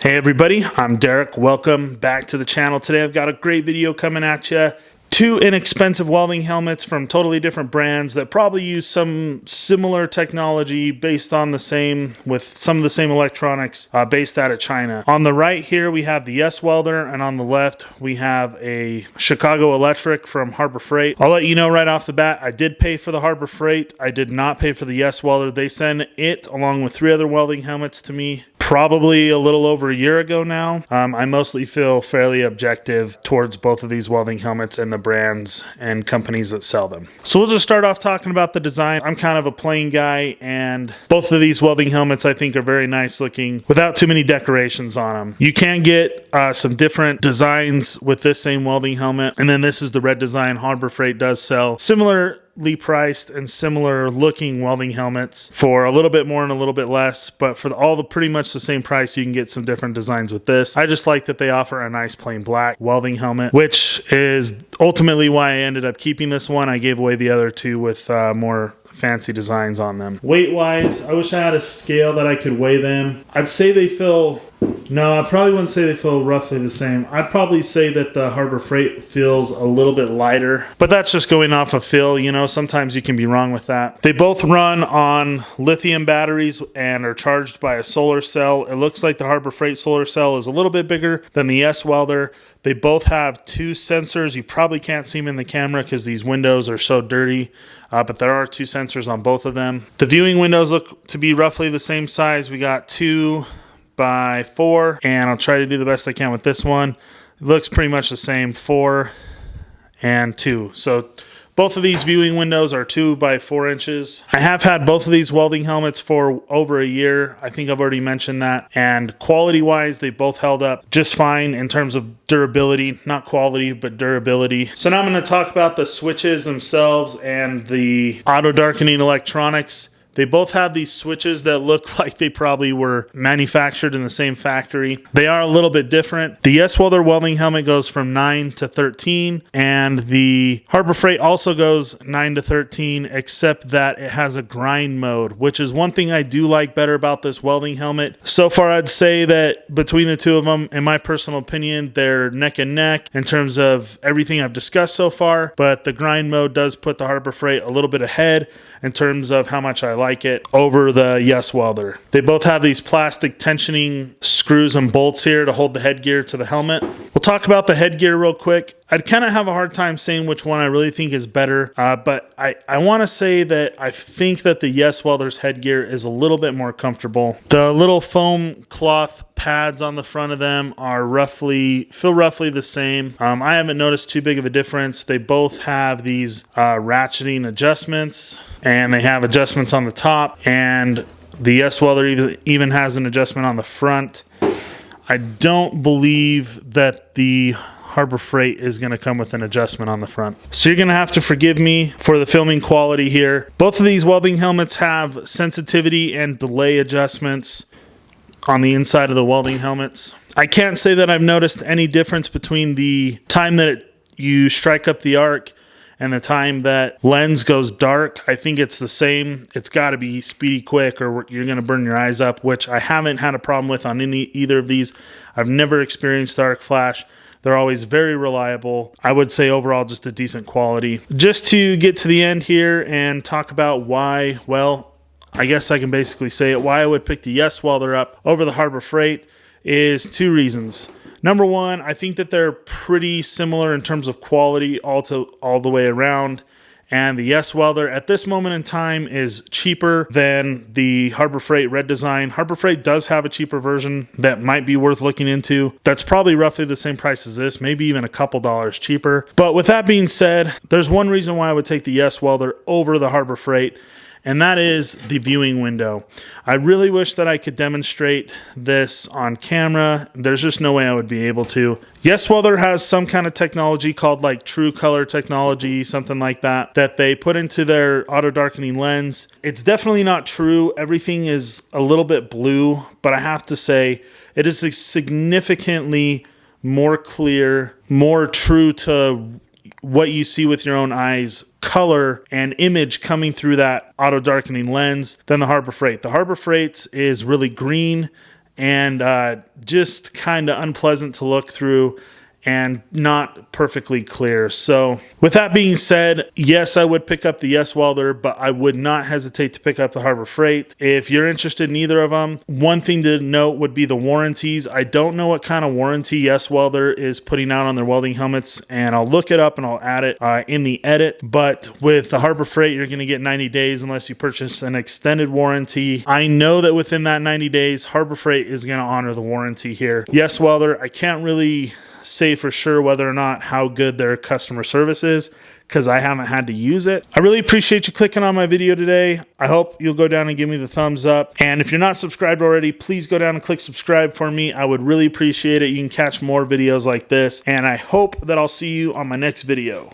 Hey everybody, I'm Derek. Welcome back to the channel. Today I've got a great video coming at you. Two inexpensive welding helmets from totally different brands that probably use some similar technology based on the same, with some of the same electronics based out of China. On the right here we have the YesWelder, and on the left we have a Chicago Electric from Harbor Freight. I'll let you know right off the bat, I did pay for the Harbor Freight. I did not pay for the YesWelder. They sent it along with 3 other welding helmets to me probably a little over a year ago now. I mostly feel fairly objective towards both of these welding helmets and the brands and companies that sell them. So we'll just start off talking about the design. I'm kind of a plain guy, and both of these welding helmets I think are very nice looking without too many decorations on them. You can get some different designs with this same welding helmet, and then this is the red design. Harbor Freight does sell similarly priced and similar looking welding helmets for a little bit more and a little bit less, but for all the pretty much the same price you can get some different designs with this. I just like that they offer a nice plain black welding helmet, which is ultimately why I ended up keeping this one. I gave away the other two with more fancy designs on them. Weight wise, I wish I had a scale that I could weigh them. I'd say they feel, no, I probably wouldn't say they feel roughly the same. I'd probably say that the Harbor Freight feels a little bit lighter, but that's just going off of feel. You know, sometimes you can be wrong with that. They both run on lithium batteries and are charged by a solar cell. It looks like the Harbor Freight solar cell is a little bit bigger than the YesWelder. They both have 2 sensors. You probably can't see them in the camera because these windows are so dirty, but there are 2 sensors on both of them. The viewing windows look to be roughly the same size. We got 2 by 4, and I'll try to do the best I can with this one. It looks pretty much the same, 4 and 2. So both of these viewing windows are 2 by 4 inches. I have had both of these welding helmets for over a year. I think I've already mentioned that. And quality-wise, they both held up just fine in terms of durability. Not quality, but durability. So now I'm going to talk about the switches themselves and the auto-darkening electronics. They both have these switches that look like they probably were manufactured in the same factory. They are a little bit different. The YesWelder welding helmet goes from 9 to 13, and the Harbor Freight also goes 9 to 13, except that it has a grind mode, which is one thing I do like better about this welding helmet. So far, I'd say that between the two of them, in my personal opinion, they're neck and neck in terms of everything I've discussed so far, but the grind mode does put the Harbor Freight a little bit ahead in terms of how much I like it over the YesWelder. They both have these plastic tensioning screws and bolts here to hold the headgear to the helmet. We'll talk about the headgear real quick. I'd kind of have a hard time saying which one I really think is better, but I want to say that I think that the YesWelder's headgear is a little bit more comfortable. The little foam cloth pads on the front of them are feel roughly the same. I haven't noticed too big of a difference. They both have these ratcheting adjustments, and they have adjustments on the top, and the YesWelder even has an adjustment on the front. I don't believe that the Harbor Freight is going to come with an adjustment on the front. So you're going to have to forgive me for the filming quality here. Both of these welding helmets have sensitivity and delay adjustments on the inside of the welding helmets. I can't say that I've noticed any difference between the time that you strike up the arc and the time that lens goes dark. I think it's the same. It's got to be speedy quick or you're going to burn your eyes up, which I haven't had a problem with on either of these. I've never experienced arc flash. They're always very reliable. I would say overall just a decent quality. Just to get to the end here and talk about why, well, I guess I can basically say it, why I would pick the YesWelder up over the Harbor Freight is 2 reasons. Number one, I think that they're pretty similar in terms of quality all the way around. And the YesWelder at this moment in time is cheaper than the Harbor Freight red design. Harbor Freight does have a cheaper version that might be worth looking into. That's probably roughly the same price as this, maybe even a couple dollars cheaper. But with that being said, there's one reason why I would take the YesWelder over the Harbor Freight, and that is the viewing window. I really wish that I could demonstrate this on camera. There's just no way I would be able to. YesWelder has some kind of technology called like true color technology, something like that, that they put into their auto darkening lens. It's definitely not true. Everything is a little bit blue, but I have to say it is a significantly more clear, more true to what you see with your own eyes, color and image coming through that auto darkening lens than the Harbor Freight. The Harbor Freight's is really green and just kind of unpleasant to look through and not perfectly clear. So with that being said, yes, I would pick up the YesWelder, but I would not hesitate to pick up the Harbor Freight. If you're interested in either of them, one thing to note would be the warranties. I don't know what kind of warranty YesWelder is putting out on their welding helmets, and I'll look it up and I'll add it in the edit. But with the Harbor Freight, you're going to get 90 days unless you purchase an extended warranty. I know that within that 90 days, Harbor Freight is going to honor the warranty here. YesWelder, I can't really say for sure whether or not how good their customer service is because I haven't had to use it. I really appreciate you clicking on my video today. I hope you'll go down and give me the thumbs up. And if you're not subscribed already, please go down and click subscribe for me. I would really appreciate it. You can catch more videos like this. And I hope that I'll see you on my next video.